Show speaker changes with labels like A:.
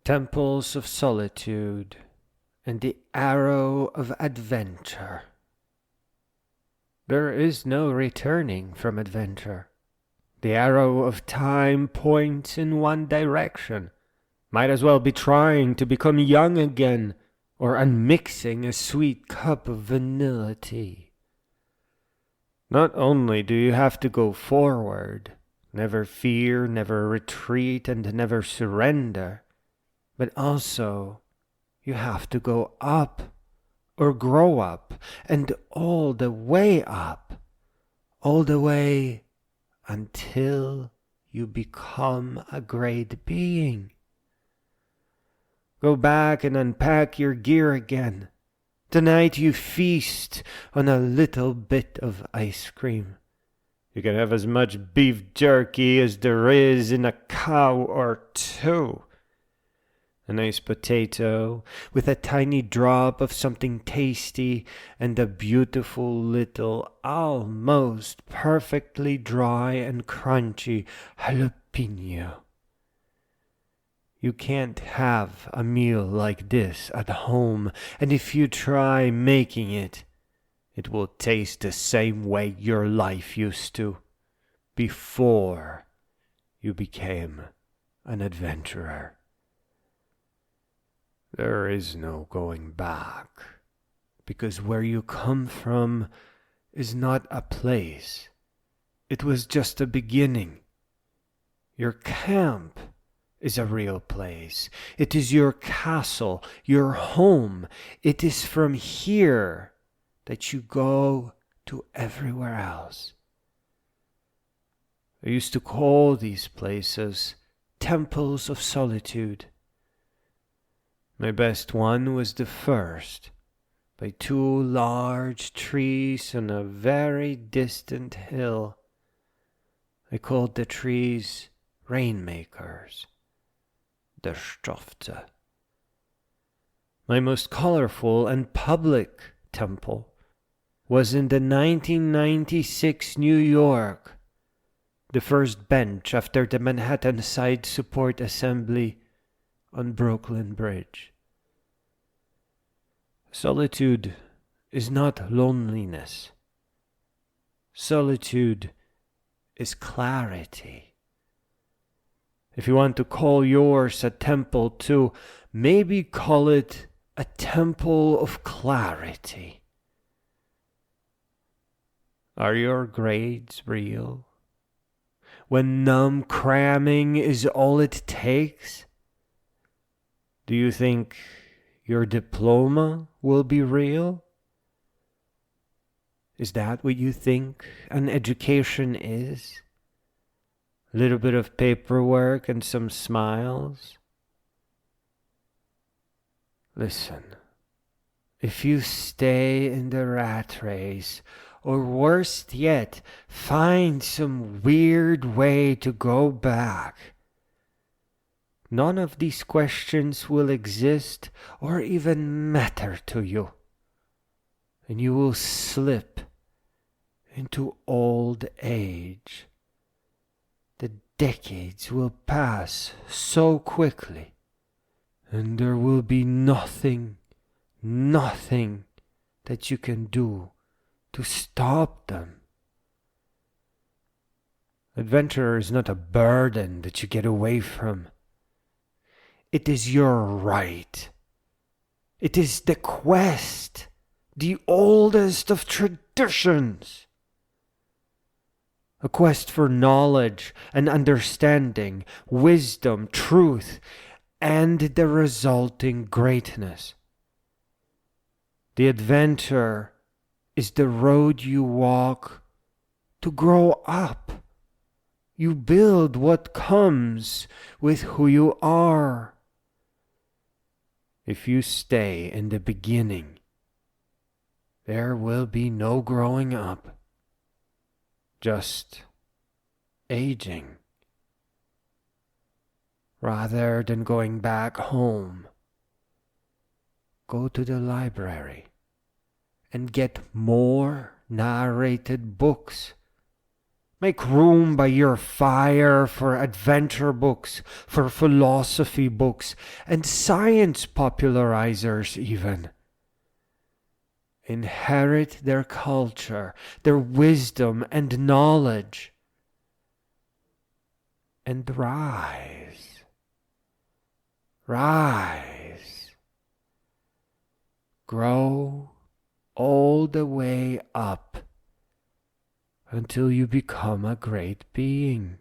A: Temples of Solitude and the Arrow of Adventure. There is no returning from adventure. The arrow of time points in one direction. Might as well be trying to become young again, or unmixing a sweet cup of vanilla tea. Not only do you have to go forward, never fear, never retreat, and never surrender, but also you have to go up, or grow up, and all the way up, all the way until you become a great being. Go back and unpack your gear again. Tonight you feast on a little bit of ice cream. You can have as much beef jerky as there is in a cow or two. A nice potato with a tiny drop of something tasty and a beautiful little, almost perfectly dry and crunchy jalapeno. You can't have a meal like this at home, and if you try making it, it will taste the same way your life used to, before you became an adventurer. There is no going back, because where you come from is not a place. It was just a beginning. Your camp is a real place. It is your castle, your home. It is from here that you go to everywhere else. I used to call these places temples of solitude. My best one was the first, by two large trees on a very distant hill. I called the trees rainmakers, der Stofte. My most colorful and public temple was in the 1996 New York, the first bench after the Manhattan Side Support Assembly on Brooklyn Bridge. Solitude is not loneliness. Solitude is clarity. If you want to call yours a temple too, maybe call it a temple of clarity. Are your grades real? When numb cramming is all it takes? Do you think your diploma will be real? Is that what you think an education is? A little bit of paperwork and some smiles? Listen, if you stay in the rat race, or worse yet, find some weird way to go back, none of these questions will exist or even matter to you, and you will slip into old age. The decades will pass so quickly, and there will be nothing that you can do to stop them. Adventure is not a burden that you get away from. It is your right. It is the quest, the oldest of traditions. A quest for knowledge and understanding, wisdom, truth, and the resulting greatness. The adventure is the road you walk to grow up. You build what comes with who you are. If you stay in the beginning, there will be no growing up, just aging. Rather than going back home, go to the library and get more narrated books. Make room by your fire for adventure books, for philosophy books, and science popularizers even. Inherit their culture, their wisdom and knowledge, and rise, rise, grow all the way up until you become a great being.